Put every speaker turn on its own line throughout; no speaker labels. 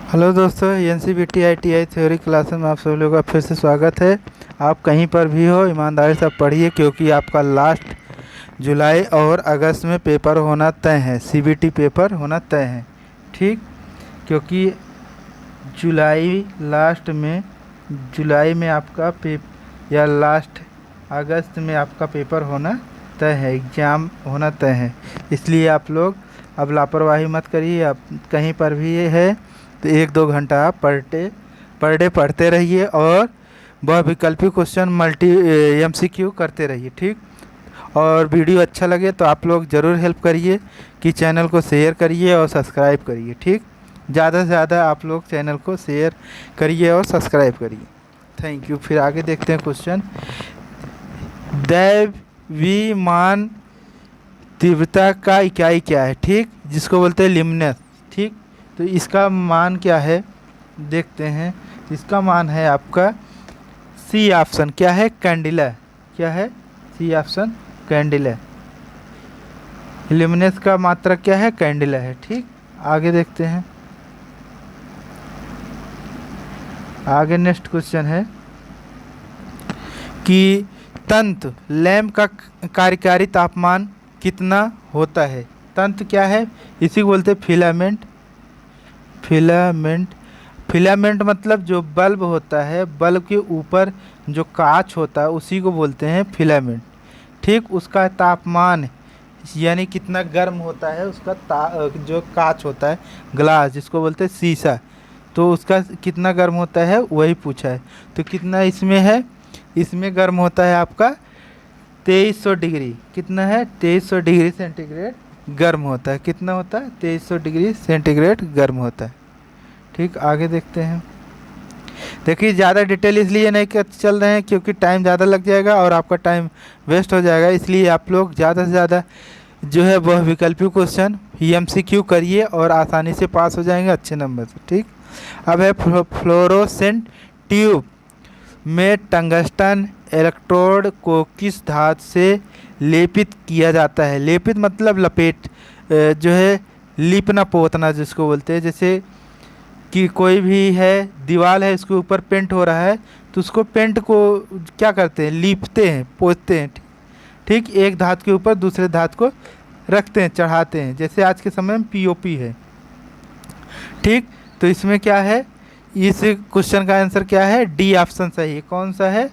Hello दोस्तों, NCVT ITI theory classes में आप सभी लोगों का फिर से स्वागत है। आप कहीं पर भी हो, ईमानदारी से पढ़िए क्योंकि आपका लास्ट जुलाई और अगस्त में पेपर होना तय है। CBT पेपर होना तय है, ठीक। क्योंकि जुलाई में आपका या लास्ट अगस्त में आपका पेपर होना तय है, एग्ज़ाम होना तय है। इसलिए आप लोग अब लापरवाही मत करिए। आप कहीं पर भी है तो 1-2 घंटा आप पर डे पढ़ते रहिए और वह विकल्पी क्वेश्चन MCQ करते रहिए, ठीक। और वीडियो अच्छा लगे तो आप लोग ज़रूर हेल्प करिए कि चैनल को शेयर करिए और सब्सक्राइब करिए, ठीक। ज़्यादा से ज़्यादा आप लोग चैनल को शेयर करिए और सब्सक्राइब करिए। Thank you. फिर आगे देखते हैं क्वेश्चन। द्रव्यमान तीव्रता का इकाई क्या है, ठीक, जिसको बोलते हैं लिमनस, ठीक। तो इसका मान क्या है देखते हैं। इसका मान है आपका सी ऑप्शन। क्या है? कैंडिला। क्या है? C option, Cadila. लिमनस का मात्रक क्या है? कैंडिला है, ठीक। आगे देखते हैं। आगे नेक्स्ट क्वेश्चन है कि तंतु लैंप का कार्यकारी तापमान कितना होता है। तंतु क्या है? इसी को बोलते हैं फिलामेंट। फिलामेंट मतलब जो बल्ब होता है, बल्ब के ऊपर जो कांच होता है उसी को बोलते हैं फिलामेंट, ठीक। उसका तापमान यानी कितना गर्म होता है उसका जो कांच होता है, ग्लास जिसको बोलते हैं शीशा, तो उसका कितना गर्म होता है वही पूछा है। तो कितना इसमें है? इसमें गर्म होता है आपका 2300 डिग्री। कितना है? 2300 डिग्री सेंटीग्रेड गर्म होता है। कितना होता है? 2300 डिग्री सेंटीग्रेड गर्म होता है, ठीक। आगे देखते हैं। देखिए, ज़्यादा डिटेल इसलिए नहीं चल रहे हैं क्योंकि टाइम ज़्यादा लग जाएगा और आपका टाइम वेस्ट हो जाएगा। इसलिए आप लोग ज़्यादा से ज़्यादा जो है वह विकल्पी क्वेश्चन MCQ करिए और आसानी से पास हो जाएंगे अच्छे नंबर से, ठीक। अब है फ्लोरोसेंट ट्यूब में टंगस्टन इलेक्ट्रोड को किस धातु से लेपित किया जाता है। लेपित मतलब लपेट, जो है लिपना पोतना जिसको बोलते हैं। जैसे कि कोई भी है दीवार है, इसके ऊपर पेंट हो रहा है तो उसको पेंट को क्या करते हैं? लीपते हैं, पोतते हैं, ठीक। एक धातु के ऊपर दूसरे धातु को रखते हैं, चढ़ाते हैं। जैसे आज के समय में POP है, ठीक। तो इसमें क्या है? इस क्वेश्चन का आंसर क्या है? डी ऑप्शन सही है। कौन सा है?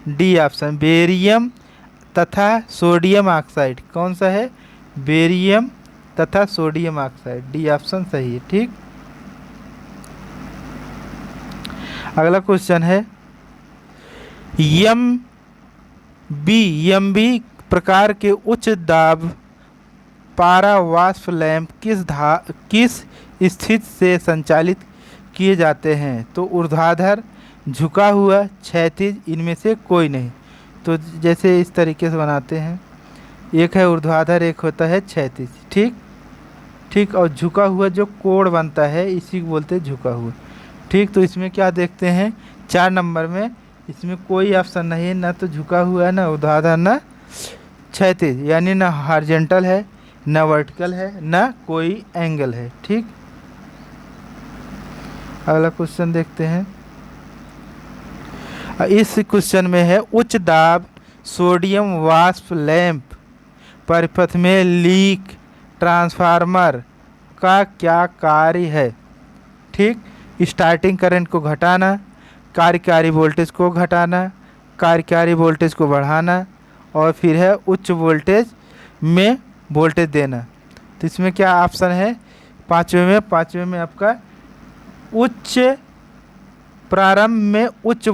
डी ऑप्शन, बेरियम तथा सोडियम ऑक्साइड। कौन सा है? बेरियम तथा सोडियम ऑक्साइड। डी ऑप्शन सही है, ठीक। अगला क्वेश्चन है एम बी प्रकार के उच्च दाब पारावाष्प लैंप किस स्थिति से संचालित किए जाते हैं। तो ऊर्ध्वाधर, झुका हुआ, क्षैतिज, इनमें से कोई नहीं। तो जैसे इस तरीके से बनाते हैं, एक है ऊर्ध्वाधर, एक होता है क्षैतिज, ठीक ठीक। और झुका हुआ जो कोण बनता है इसी को बोलते हैं झुका हुआ, ठीक। तो इसमें क्या देखते हैं? 4 नंबर में इसमें कोई ऑप्शन नहीं है, ना तो झुका हुआ है, ना ऊर्ध्वाधर, ना क्षैतिज, यानी ना हॉरिजॉन्टल है, ना वर्टिकल है, ना कोई एंगल है, ठीक। अगला क्वेश्चन देखते हैं। इस क्वेश्चन में है उच्च दाब सोडियम वाष्प लैंप परिपथ में लीक ट्रांसफार्मर का क्या कार्य है, ठीक। स्टार्टिंग करंट को घटाना, कार्यकारी वोल्टेज को घटाना, कार्यकारी वोल्टेज को बढ़ाना, और फिर है उच्च वोल्टेज में वोल्टेज देना। तो इसमें क्या ऑप्शन है? पाँचवें में आपका उच्च प्रारंभ में उच्च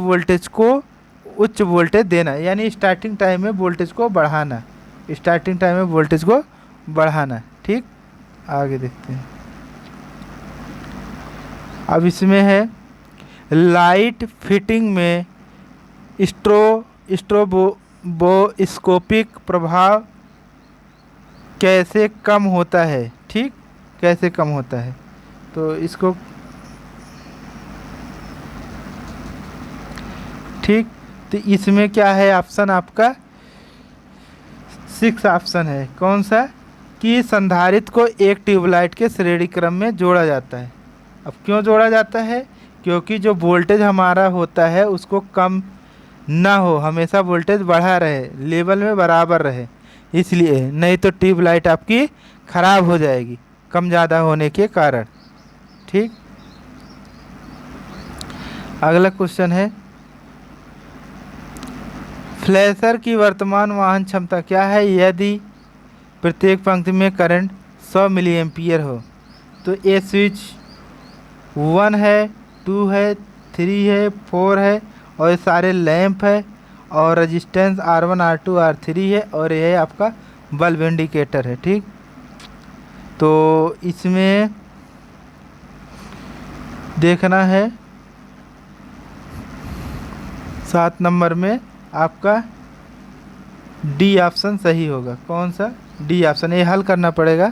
वोल्टेज देना, यानी स्टार्टिंग टाइम में वोल्टेज को बढ़ाना। स्टार्टिंग टाइम में वोल्टेज को बढ़ाना, ठीक। आगे देखते हैं। अब इसमें है लाइट फिटिंग में स्ट्रोबोस्कोपिक प्रभाव कैसे कम होता है, ठीक। कैसे कम होता है? तो इसको, ठीक। तो इसमें क्या है ऑप्शन आपका? 6 ऑप्शन है। कौन सा? कि संधारित्र को एक ट्यूबलाइट के श्रेणी क्रम में जोड़ा जाता है। अब क्यों जोड़ा जाता है? क्योंकि जो वोल्टेज हमारा होता है उसको कम ना हो, हमेशा वोल्टेज बढ़ा रहे, लेवल में बराबर रहे, इसलिए। नहीं तो ट्यूबलाइट आपकी खराब हो जाएगी कम ज़्यादा होने के कारण। ठीक, अगला क्वेश्चन है, फ्लैशर की वर्तमान वहन क्षमता क्या है यदि प्रत्येक पंक्ति में करंट 100 मिली एम्पियर हो? तो ये स्विच 1 है, 2 है, 3 है, 4 है, और ये सारे लैंप है, और रेजिस्टेंस R1 R2 R3 है, और ये आपका बल्ब इंडिकेटर है। ठीक, तो इसमें देखना है 7 नंबर में आपका डी ऑप्शन सही होगा। कौन सा? डी ऑप्शन, ये हल करना पड़ेगा।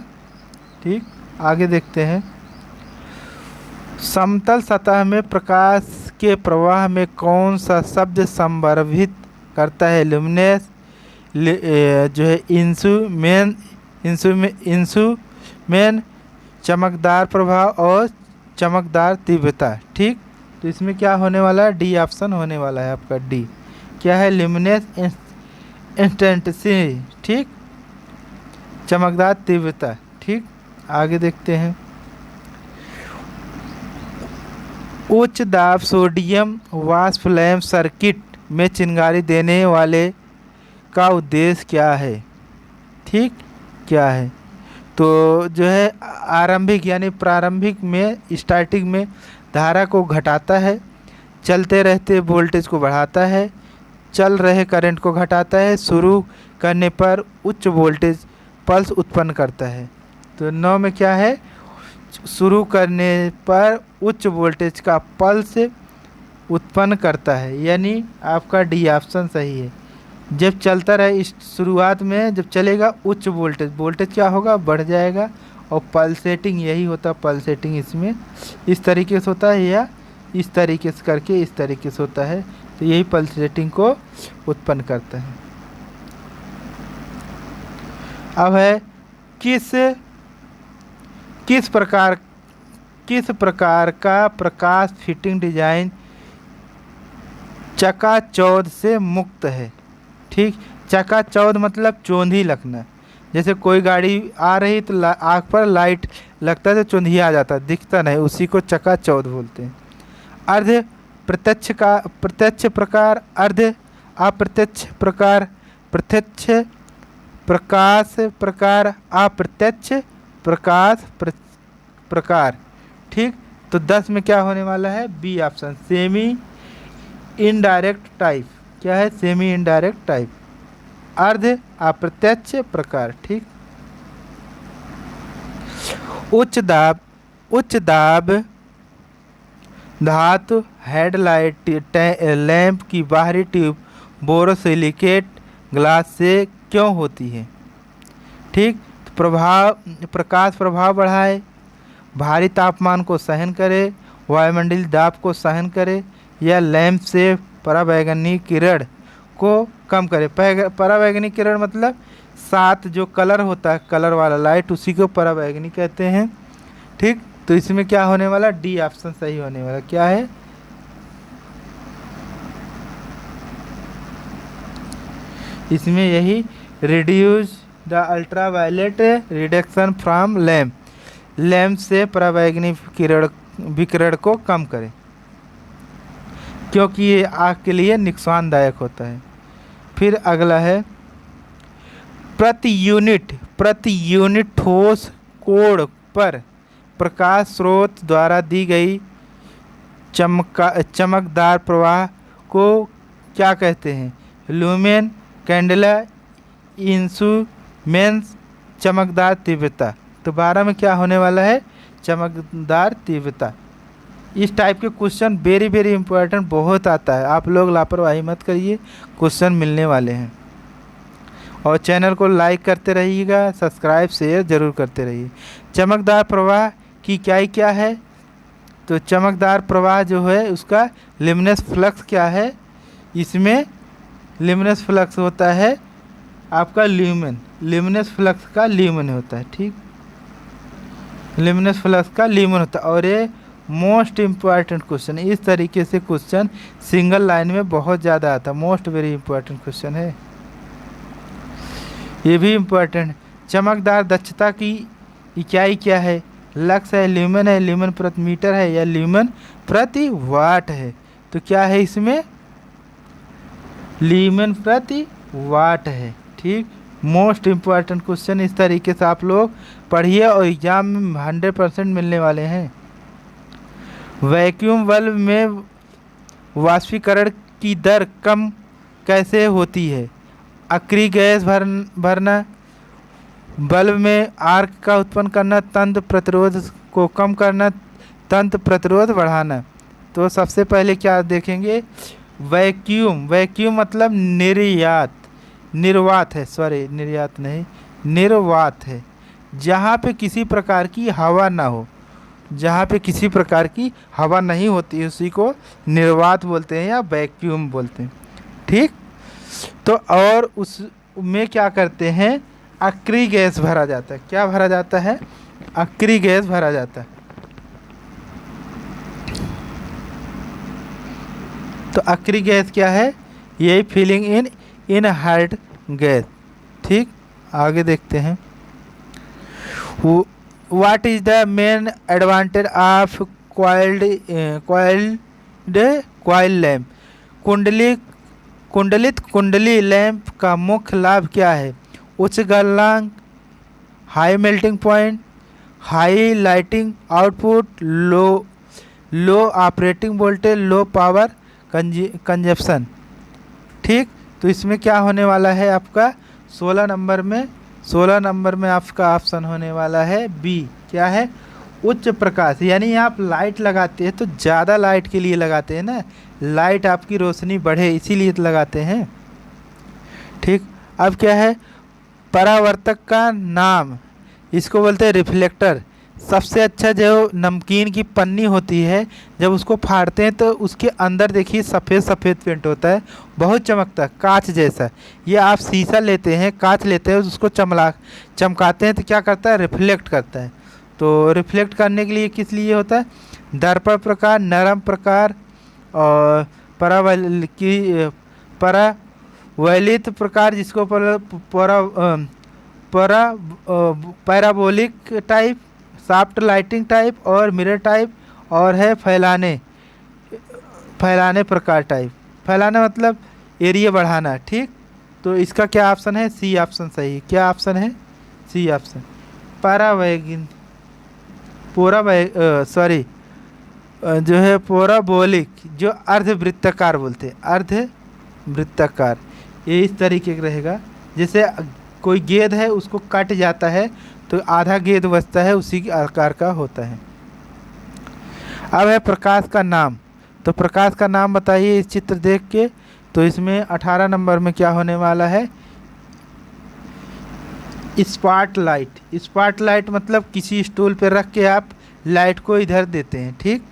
ठीक, आगे देखते हैं, समतल सतह में प्रकाश के प्रवाह में कौन सा शब्द संदर्भित करता है? ल्यूमिनेस, जो है इंसुमेन, इंसुमेन, चमकदार प्रभाव और चमकदार तीव्रता। ठीक, तो इसमें क्या होने वाला है? डी ऑप्शन होने वाला है आपका। डी क्या है? ल्यूमिनेस इंटेंसिटी। ठीक, चमकदार तीव्रता। ठीक, आगे देखते हैं, उच्च दाब सोडियम वाष्प लैंप सर्किट में चिंगारी देने वाले का उद्देश्य क्या है? ठीक, क्या है? तो जो है आरंभिक यानी प्रारंभिक में, स्टार्टिंग में धारा को घटाता है, चलते रहते वोल्टेज को बढ़ाता है, चल रहे करंट को घटाता है, शुरू करने पर उच्च वोल्टेज पल्स उत्पन्न करता है। तो 9 में क्या है? शुरू करने पर उच्च वोल्टेज का पल्स उत्पन्न करता है, यानी आपका डी ऑप्शन सही है। जब चलता रहे, इस शुरुआत में जब चलेगा उच्च वोल्टेज, वोल्टेज क्या होगा? बढ़ जाएगा, और पल्सेटिंग यही होता है। पल्सेटिंग इसमें इस तरीके से होता है, या इस तरीके से करके इस तरीके से होता है, तो यही पल्सेटिंग को उत्पन्न करता है। अब है, किस प्रकार का प्रकाश फिटिंग डिजाइन चकाचौंध से मुक्त है? ठीक, चकाचौंध मतलब चौंधी लगना। जैसे कोई गाड़ी आ रही तो आँख पर लाइट लगता है तो चौंधिया आ जाता, दिखता नहीं, उसी को चकाचौंध बोलते हैं। अर्ध प्रत्यक्ष प्रकार, अर्ध अप्रत्यक्ष प्रकार, प्रत्यक्ष प्रकाश प्रकार, अप्रत्यक्ष प्रकाश प्रकार। ठीक, तो 10 में क्या होने वाला है? B option, semi indirect type. क्या है? सेमी इनडायरेक्ट टाइप, अर्ध अप्रत्यक्ष प्रकार। ठीक, उच्च दाब धातु हेडलाइट लैंप की बाहरी ट्यूब बोरोसिलिकेट ग्लास से क्यों होती है? ठीक, प्रकाश प्रभाव बढ़ाए, भारी तापमान को सहन करे, वायुमंडलीय दाब को सहन करे, या लैंप से पराबैंगनी किरण को कम करे। पराबैंगनी किरण मतलब 7 जो कलर होता है, कलर वाला लाइट, उसी को पराबैंगनी कहते हैं। ठीक, तो इसमें क्या होने वाला? डी ऑप्शन सही होने वाला। क्या है? इसमें यही, reduce the ultraviolet reduction from lamp, lamp से पराबैंगनी विकिरण को कम करें, क्योंकि ये आँख के लिए नुकसानदायक होता है। फिर अगला है, प्रति यूनिट ठोस कोण पर प्रकाश स्रोत द्वारा दी गई चमकदार प्रवाह को क्या कहते हैं? लुमेन, कैंडेला, इंसुमेंस, चमकदार तीव्रता। तो 12 में क्या होने वाला है? चमकदार तीव्रता। इस टाइप के क्वेश्चन वेरी वेरी इंपॉर्टेंट बहुत आता है, आप लोग लापरवाही मत करिए, क्वेश्चन मिलने वाले हैं। और चैनल को लाइक करते रहिएगा, सब्सक्राइब शेयर ज़रूर करते रहिए। चमकदार प्रवाह की क्या है? तो चमकदार प्रवाह जो है उसका ल्यूमिनस फ्लक्स क्या है? इसमें ल्यूमिनस फ्लक्स होता है आपका ल्यूमेन, ल्यूमिनस फ्लक्स का ल्यूमेन होता है। ठीक, ल्यूमिनस फ्लक्स का ल्यूमेन होता है, और ये मोस्ट इम्पॉर्टेंट क्वेश्चन, इस तरीके से क्वेश्चन सिंगल लाइन में बहुत ज़्यादा आता है, मोस्ट वेरी इंपॉर्टेंट क्वेश्चन है। ये भी इम्पोर्टेंट। चमकदार दक्षता की इकाई क्या है? लक्स है, ल्यूमेन है, ल्यूमेन प्रति मीटर है या ल्यूमेन प्रति वाट है? तो क्या है इसमें? ल्यूमेन प्रति वाट है। ठीक, मोस्ट इम्पॉर्टेंट क्वेश्चन इस तरीके से आप लोग पढ़िए और एग्जाम में 100% मिलने वाले हैं। वैक्यूम बल्ब में वाष्पीकरण की दर कम कैसे होती है? अक्रिय गैस भरना, बल्ब में आर्क का उत्पन्न करना, तंत्र प्रतिरोध को कम करना, तंत्र प्रतिरोध बढ़ाना। तो सबसे पहले क्या देखेंगे? वैक्यूम, वैक्यूम मतलब निर्वात है, सॉरी निर्यात नहीं, निर्वात है। जहाँ पे किसी प्रकार की हवा ना हो, जहाँ पे किसी प्रकार की हवा नहीं होती उसी को निर्वात बोलते हैं या वैक्यूम बोलते हैं। ठीक, तो और उसमें क्या करते हैं? अक्रिय गैस भरा जाता है। क्या भरा जाता है? अक्रिय गैस भरा जाता है। तो अक्रिय गैस क्या है? यही फीलिंग इन इनहर्ट गैस। ठीक, आगे देखते हैं। What is the main advantage of coil lamp? कुंडली लैंप का मुख्य लाभ क्या है? उच्च गलनांक, high melting point, high lighting output, low operating voltage, low power consumption. ठीक, तो इसमें क्या होने वाला है आपका 16 नंबर में आपका ऑप्शन होने वाला है बी। क्या है? उच्च प्रकाश, यानी आप लाइट लगाते हैं तो ज़्यादा लाइट के लिए लगाते हैं ना, लाइट आपकी रोशनी बढ़े इसीलिए तो लगाते हैं। ठीक, अब क्या है? परावर्तक का नाम, इसको बोलते हैं रिफ्लेक्टर। सबसे अच्छा जो नमकीन की पन्नी होती है, जब उसको फाड़ते हैं तो उसके अंदर देखिए सफ़ेद सफ़ेद पेंट होता है, बहुत चमकता है, कांच जैसा। ये आप शीशा लेते हैं, कांच लेते हैं, उसको चमकाते हैं तो क्या करता है? रिफ्लेक्ट करता है। तो रिफ्लेक्ट करने के लिए किस लिए होता है? दर्पण प्रकार, नरम प्रकार और परावैलित प्रकार, जिसको parabolic type, soft lighting type और मिरर टाइप, और है फैलाने प्रकार टाइप। फैलाना मतलब एरिया बढ़ाना। ठीक, तो इसका क्या ऑप्शन है? सी ऑप्शन सही है। क्या ऑप्शन है? C option. जो है पैराबोलिक, जो अर्धवृत्ताकार बोलते हैं, अर्धवृत्ताकार, ये इस तरीके का रहेगा। जैसे कोई गेंद है, उसको कट जाता है तो आधा गेंद बचता है, उसी के आकार का होता है। अब है प्रकाश का नाम। तो प्रकाश का नाम बताइए इस चित्र देख के। तो इसमें 18 नंबर में क्या होने वाला है? स्पॉटलाइट। स्पॉटलाइट मतलब किसी स्टूल पर रख के आप लाइट को इधर देते हैं। ठीक,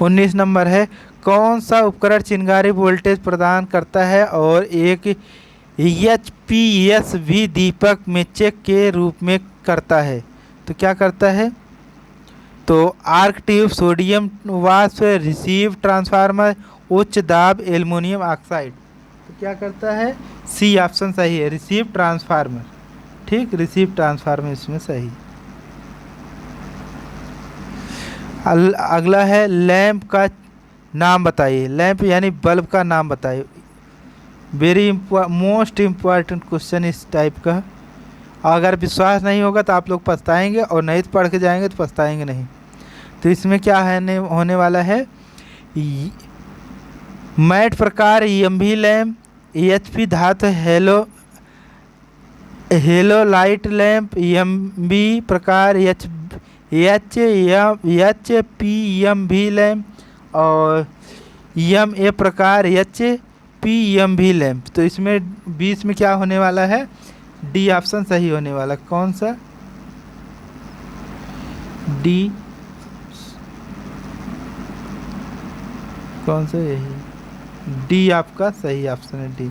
19 नंबर है, कौन सा उपकरण चिंगारी वोल्टेज प्रदान करता है और एक HPS भी दीपक में चेक के रूप में करता है? तो क्या करता है? तो आर्क ट्यूब, सोडियम वाष्प, रिसीव ट्रांसफार्मर, उच्च दाब, एल्युमिनियम ऑक्साइड। तो क्या करता है? सी ऑप्शन सही है, रिसीव ट्रांसफार्मर। ठीक, रिसीव ट्रांसफार्मर इसमें सही। अगला है लैंप का नाम बताइए। लैंप यानी बल्ब का नाम बताइए। वेरी मोस्ट इम्पॉर्टेंट क्वेश्चन इस टाइप का। अगर विश्वास नहीं होगा तो आप लोग पछताएंगे, और नहीं तो पढ़ के जाएंगे तो पछताएंगे नहीं। तो इसमें क्या है होने वाला है? मैट प्रकार EMV लैंप, HP धातु हेलो लाइट लैंप, EMV प्रकार HPMV लैंप और EMA प्रकार HPMV लैंप। तो इसमें 20 में क्या होने वाला है? डी ऑप्शन सही होने वाला। कौन सा? डी, कौन सा? यही डी आपका सही ऑप्शन है, डी।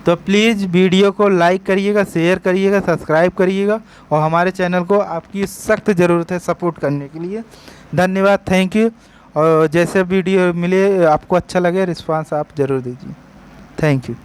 तो प्लीज़ वीडियो को लाइक करिएगा, शेयर करिएगा, सब्सक्राइब करिएगा, और हमारे चैनल को आपकी सख्त ज़रूरत है सपोर्ट करने के लिए। धन्यवाद, थैंक यू। और जैसे वीडियो मिले आपको अच्छा लगे, रिस्पांस आप ज़रूर दीजिए। Thank you.